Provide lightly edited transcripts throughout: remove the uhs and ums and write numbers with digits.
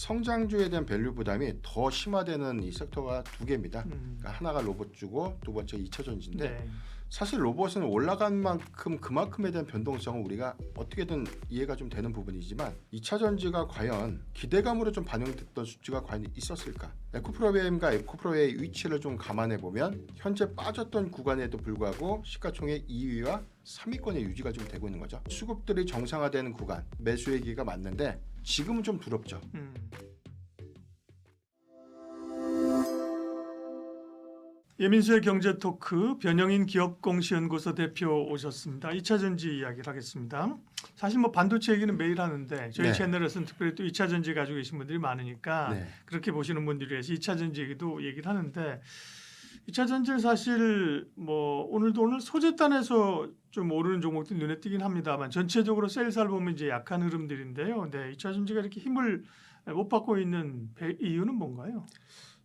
성장주에 대한 밸류 부담이 더 심화되는 이 섹터가 두 개입니다. 그러니까 하나가 로봇주고 두 번째 2차 전지인데 네. 사실 로봇은 올라간 만큼 그만큼에 대한 변동성은 우리가 어떻게든 이해가 좀 되는 부분이지만 2차 전지가 과연 기대감으로 좀 반영됐던 수치가 과연 있었을까? 에코프로비엠과 에코프로의 위치를 좀 감안해 보면 현재 빠졌던 구간에도 불구하고 시가총액 2위와 3위권의 유지가 좀 되고 있는 거죠. 수급들이 정상화되는 구간, 매수 얘기가 맞는데 지금은 좀 두렵죠. 예민수의 경제 토크 변영인 기업공시연구소 대표 오셨습니다. 2차 전지 이야기를 하겠습니다. 사실 뭐 반도체 얘기는 매일 하는데 저희 네. 채널에서는 특별히 또 2차 전지 가지고 계신 분들이 많으니까 네. 그렇게 보시는 분들이 위해서 2차 전지 얘기도 얘기를 하는데 2차 전지는 사실 뭐 오늘 소재단에서 좀 오르는 종목들이 눈에 띄긴 합니다만 전체적으로 셀사를 보면 이제 약한 흐름들인데요. 네, 2차 전지가 이렇게 힘을 못 받고 있는 이유는 뭔가요?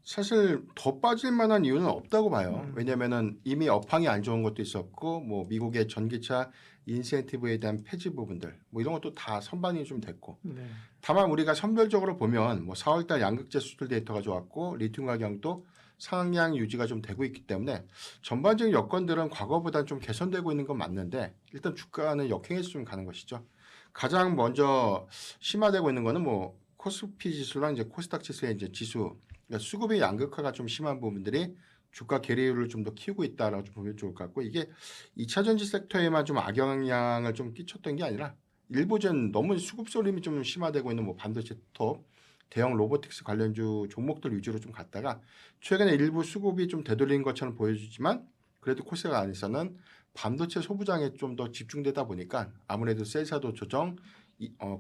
사실 더 빠질 만한 이유는 없다고 봐요. 왜냐면은 이미 업황이 안 좋은 것도 있었고 뭐 미국의 전기차 인센티브에 대한 폐지 부분들 뭐 이런 것도 다 선반이 좀 됐고 네. 다만 우리가 선별적으로 보면 뭐 4월달 양극재 수출 데이터가 좋았고 리튬 가격도 상향 유지가 좀 되고 있기 때문에 전반적인 여건들은 과거보다 좀 개선되고 있는 건 맞는데 일단 주가는 역행해서 좀 가는 것이죠. 가장 먼저 심화되고 있는 거는 뭐 코스피 지수랑 이제 코스닥 지수의 이제 지수 그러니까 수급의 양극화가 좀 심한 부분들이 주가 계리율을 좀 더 키우고 있다라고 좀 보면 좋을 것 같고 이게 2차 전지 섹터에만 좀 악영향을 좀 끼쳤던 게 아니라 일부 전 너무 수급 쏠림이 좀 심화되고 있는 뭐 반도체 톱 대형 로보틱스 관련주 종목들 위주로 좀 갔다가 최근에 일부 수급이 좀 되돌린 것처럼 보여주지만 그래도 코스닥 안에서는 반도체 소부장에 좀 더 집중되다 보니까 아무래도 셀사도 조정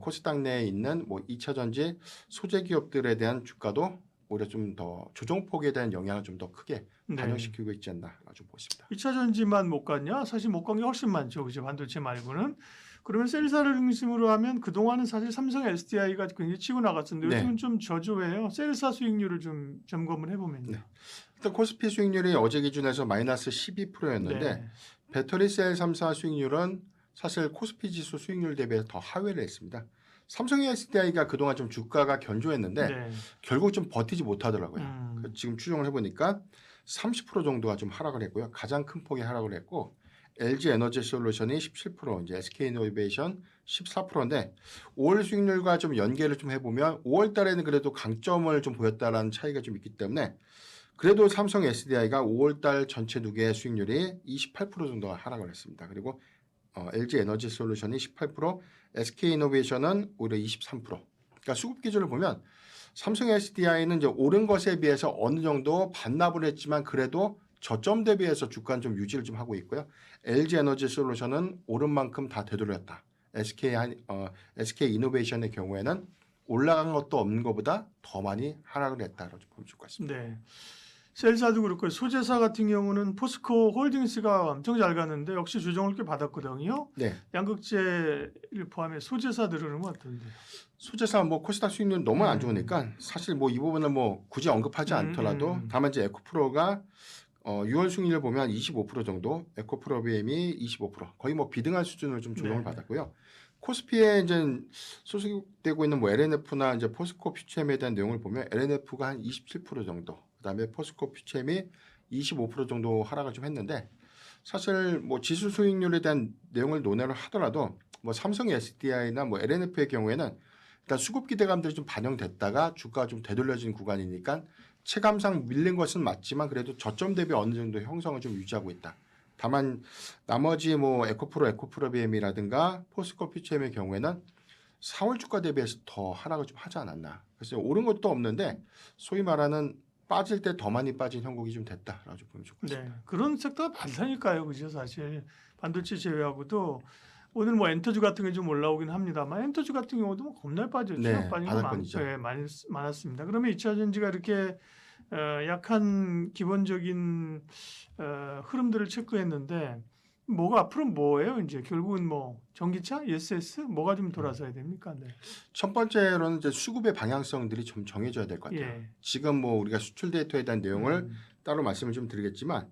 코스닥 내에 있는 뭐 2차 전지 소재 기업들에 대한 주가도 오히려 좀 더 조정폭에 대한 영향을 좀 더 크게 반영시키고 있지 않나 좀 보십니다. 2차 전지만 못 갔냐? 사실 못 간 게 훨씬 많죠. 그죠? 반도체 말고는. 그러면 셀사를 중심으로 하면 그동안은 사실 삼성 SDI가 굉장히 치고 나갔었는데 네. 요즘은 좀 저조해요. 셀사 수익률을 좀 점검을 해보면요. 네. 일단 코스피 수익률이 어제 기준에서 마이너스 12%였는데 네. 배터리셀 3사 수익률은 사실 코스피 지수 수익률 대비해서 더 하회를 했습니다. 삼성 SDI가 그동안 좀 주가가 견조했는데 네. 결국 좀 버티지 못하더라고요. 음. 지금 추정을 해보니까 30% 정도가 좀 하락을 했고요. 가장 큰 폭의 하락을 했고 LG 에너지 솔루션이 17%, 이제 SK 이노베이션 14%인데 5월 수익률과 좀 연계를 좀 해보면 5월 달에는 그래도 강점을 좀 보였다라는 차이가 좀 있기 때문에 그래도 삼성 SDI가 5월 달 전체 두 개의 수익률이 28% 정도가 하락을 했습니다. 그리고 LG 에너지 솔루션이 18%, SK 이노베이션은 오히려 23%. 그러니까 수급 기준을 보면 삼성 SDI는 이제 오른 것에 비해서 어느 정도 반납을 했지만 그래도 저점 대비해서 주가는 좀 유지를 좀 하고 있고요. LG 에너지 솔루션은 오른 만큼 다 되돌렸다. SK 이노베이션의 경우에는 올라간 것도 없는 것보다 더 많이 하락을 했다라고 보면 좋을 것 같습니다. 네. 셀사도 그렇고 소재사 같은 경우는 포스코 홀딩스가 엄청 잘 갔는데 역시 조정을 꽤 받았거든요. 네. 양극재를 포함해 소재사들은 어떤데요? 소재사 뭐 코스닥 수익률 너무 안 좋으니까 사실 뭐 이 부분은 뭐 굳이 언급하지 않더라도 다만 이제 에코프로가 6월 수익률을 보면 25% 정도, 에코프로 BM이 25% 거의 뭐 비등한 수준으로 좀 조정을 네. 받았고요. 코스피에 이제 소속되고 있는 뭐 LNF나 이제 포스코 퓨처엠에 대한 내용을 보면 LNF가 한 27% 정도, 그다음에 포스코 퓨처엠이 25% 정도 하락을 좀 했는데 사실 뭐 지수 수익률에 대한 내용을 논의를 하더라도 뭐 삼성 SDI나 뭐 LNF의 경우에는 일단 수급 기대감들이 좀 반영됐다가 주가가 좀 되돌려진 구간이니까 체감상 밀린 것은 맞지만 그래도 저점 대비 어느 정도 형성을 좀 유지하고 있다. 다만 나머지 뭐 에코프로 BM이라든가 포스코 퓨처엠의 경우에는 4월 주가 대비해서 더 하락을 좀 하지 않았나. 그래서 오른 것도 없는데 소위 말하는 빠질 때 더 많이 빠진 형국이 좀 됐다라고 좀 보면 좋겠습니다. 네. 그런 섹터가 많다니까요. 그죠? 사실 반도체 제외하고도 오늘 뭐 엔터주 같은 게 좀 올라오긴 합니다만 엔터주 같은 경우도 뭐 겁나 빠졌죠. 네, 빠진 거 바닥권이죠. 네, 많았습니다. 그러면 2차 전지가 이렇게 약한 기본적인 흐름들을 체크했는데 뭐가 앞으로 뭐예요? 이제 결국은 뭐 전기차, ESS 뭐가 좀 돌아서야 됩니까? 네. 첫 번째로는 이제 수급의 방향성들이 좀 정해져야 될 것 같아요. 예. 지금 뭐 우리가 수출 데이터에 대한 내용을 따로 말씀을 좀 드리겠지만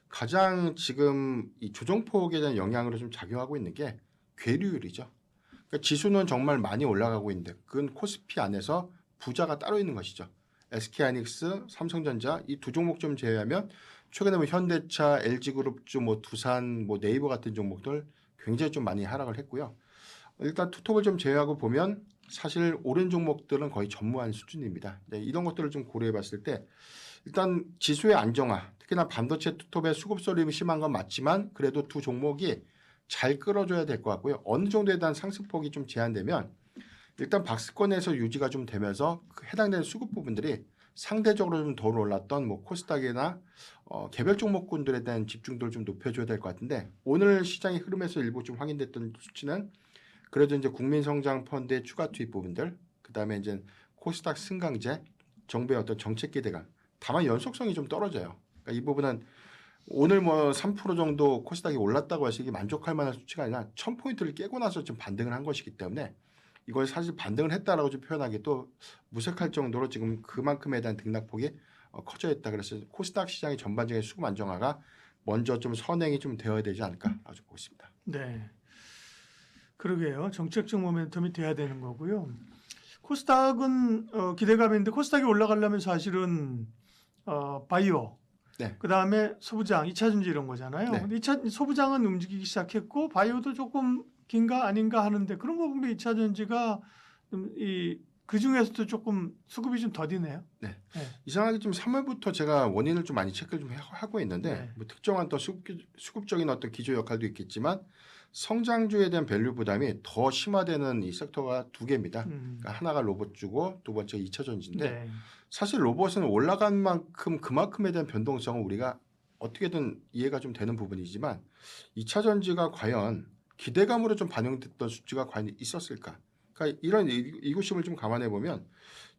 가장 지금 이 조정폭에 대한 영향으로 좀 작용하고 있는 게 괴리율이죠. 그러니까 지수는 정말 많이 올라가고 있는데 그건 코스피 안에서 부자가 따로 있는 것이죠. SK하이닉스, 삼성전자 이 두 종목 좀 제외하면 최근에 뭐 현대차, LG그룹주, 뭐 두산, 뭐 네이버 같은 종목들 굉장히 좀 많이 하락을 했고요. 일단 투톱을 좀 제외하고 보면 사실 오른 종목들은 거의 전무한 수준입니다. 네, 이런 것들을 좀 고려해봤을 때 일단 지수의 안정화, 특히나 반도체 투톱의 수급 쏠림이 심한 건 맞지만 그래도 두 종목이 잘 끌어줘야 될 것 같고요. 어느 정도에 대한 상승폭이 좀 제한되면 일단 박스권에서 유지가 좀 되면서 그 해당되는 수급 부분들이 상대적으로 좀 덜 올랐던 뭐 코스닥이나 개별 종목군들에 대한 집중도를 좀 높여줘야 될 것 같은데 오늘 시장의 흐름에서 일부 좀 확인됐던 수치는 그래도 이제 국민성장 펀드의 추가 투입 부분들, 그다음에 이제 코스닥 승강제, 정부의 어떤 정책 기대감, 다만 연속성이 좀 떨어져요. 그러니까 이 부분은 오늘 뭐 3% 정도 코스닥이 올랐다고 해서 이게 만족할 만한 수치가 아니라 1000포인트를 깨고 나서 좀 반등을 한 것이기 때문에 이걸 사실 반등을 했다라고 좀 표현하기 또 무색할 정도로 지금 그만큼에 대한 등락폭이 커져 있다. 그래서 코스닥 시장의 전반적인 수급 안정화가 먼저 좀 선행이 좀 되어야 되지 않을까라고 보고 있습니다. 네. 그러게요. 정책적 모멘텀이 돼야 되는 거고요. 코스닥은 기대감인데 코스닥이 올라가려면 사실은 바이오, 네. 그다음에 소부장, 2차전지 이런 거잖아요. 네. 근데 소부장은 움직이기 시작했고 바이오도 조금 긴가 아닌가 하는데 그런 거 보면 2차전지가 그 중에서도 조금 수급이 좀 더디네요. 네. 이상하게 좀 3월부터 제가 원인을 좀 많이 체크를 좀 하고 있는데 네. 뭐 특정한 또 수급적인 어떤 기조 역할도 있겠지만 성장주에 대한 밸류 부담이 더 심화되는 이 섹터가 두 개입니다. 그러니까 하나가 로봇주고 두 번째 2차전지인데 네. 사실 로봇은 올라간 만큼 그만큼에 대한 변동성은 우리가 어떻게든 이해가 좀 되는 부분이지만 2차전지가 과연 기대감으로 좀 반영됐던 수치가 과연 있었을까? 그러니까 이런 이구심을 좀 감안해 보면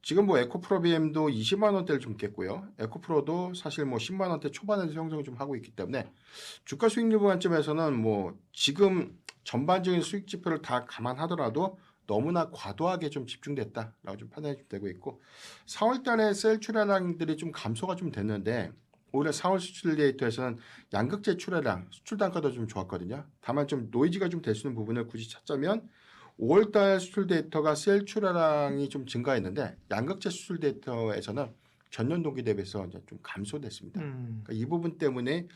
지금 뭐 에코프로 BM도 20만 원대를 좀 깼고요. 에코프로도 사실 뭐 10만 원대 초반에서 형성을 좀 하고 있기 때문에 주가 수익률 관점에서는 뭐 지금 전반적인 수익 지표를 다 감안하더라도 너무나 과도하게 좀 집중됐다라고 좀 판단이 좀 되고 있고 4월 달에 셀 출하량들이 좀 감소가 좀 됐는데 오히려 4월 수출 데이터에서는 양극재 출하량, 수출 단가도 좀 좋았거든요. 다만 좀 노이즈가 좀 될 수 있는 부분을 굳이 찾자면 5월달 수출 데이터가 셀 출하량이 좀 증가했는데 양극재 수출 데이터에서는 전년 동기 대비해서 이제 좀 감소됐습니다. 그러니까 이 부분 때문에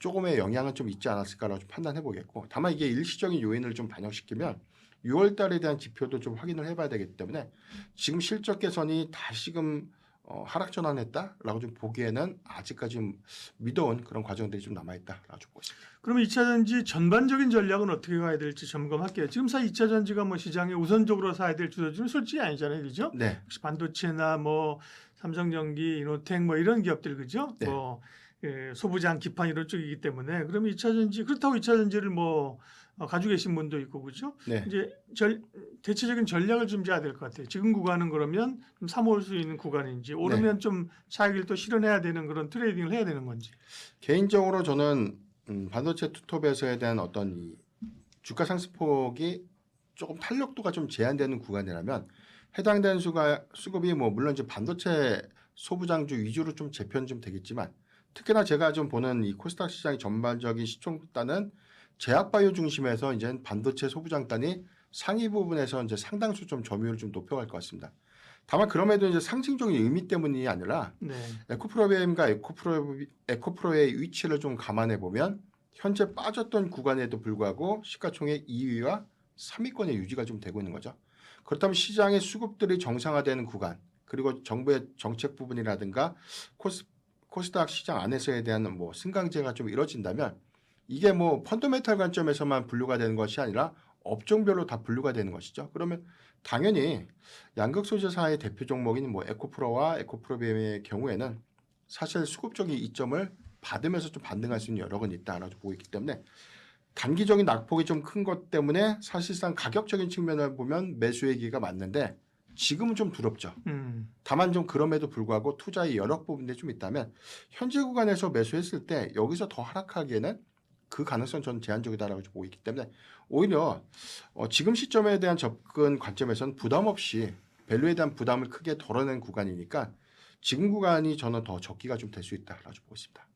조금의 영향은 좀 있지 않았을까라고 좀 판단해 보겠고 다만 이게 일시적인 요인을 좀 반영시키면 6월달에 대한 지표도 좀 확인을 해봐야 되기 때문에 지금 실적 개선이 다시금 하락 전환했다라고 좀 보기에는 아직까지 좀 미뤄온 그런 과정들이 좀 남아있다라고 좀 보고 있습니다. 그러면 2차전지 전반적인 전략은 어떻게 가야 될지 점검할게요. 지금 2차전지가 뭐 시장에 우선적으로 사야 될 주도주는 솔직히 아니잖아요, 그죠? 네, 혹시 반도체나 뭐 삼성전기, 이노텍 뭐 이런 기업들 그죠? 네. 뭐 소부장, 기판 이런 쪽이기 때문에 그러면 2차전지 그렇다고 2차전지를 뭐 가지고 계신 분도 있고 그죠? 네. 이제 대체적인 전략을 준비해야 될 것 같아요. 지금 구간은 그러면 좀 사모을 수 있는 구간인지 오르면 좀 차익을 또 실현해야 되는 그런 트레이딩을 해야 되는 건지. 개인적으로 저는 반도체 투톱에서에 대한 어떤 이 주가 상승폭이 조금 탄력도가 좀 제한되는 구간이라면 해당되는 수급이 뭐 물론 이제 반도체 소부장주 위주로 좀 재편 좀 되겠지만 특히나 제가 좀 보는 이 코스닥 시장의 전반적인 시총단은 제약바이오 중심에서 이제 반도체 소부장단이 상위 부분에서 이제 상당수 좀 점유율을 좀 높여갈 것 같습니다. 다만 그럼에도 이제 상징적인 의미 때문이 아니라 네. 에코프로비엠과 에코프로의 위치를 좀 감안해 보면 현재 빠졌던 구간에도 불구하고 시가총액 2위와 3위권의 유지가 좀 되고 있는 거죠. 그렇다면 시장의 수급들이 정상화되는 구간 그리고 정부의 정책 부분이라든가 코스닥 시장 안에서에 대한 뭐 승강제가 좀 이루어진다면 이게 뭐 펀더멘탈 관점에서만 분류가 되는 것이 아니라 업종별로 다 분류가 되는 것이죠. 그러면 당연히 양극소재사의 대표 종목인 뭐 에코프로와 에코프로비엠의 경우에는 사실 수급적인 이점을 받으면서 좀 반등할 수 있는 여러 건 있다라고 보고 있기 때문에 단기적인 낙폭이 좀 큰 것 때문에 사실상 가격적인 측면을 보면 매수 얘기가 맞는데 지금은 좀 두렵죠. 다만 좀 그럼에도 불구하고 투자의 여러 부분들이 좀 있다면 현재 구간에서 매수했을 때 여기서 더 하락하기에는 그 가능성 저는 제한적이다라고 보고 있기 때문에 오히려 지금 시점에 대한 접근 관점에서는 부담 없이 밸류에 대한 부담을 크게 덜어낸 구간이니까 지금 구간이 저는 더 적기가 좀 될 수 있다라고 보고 있습니다.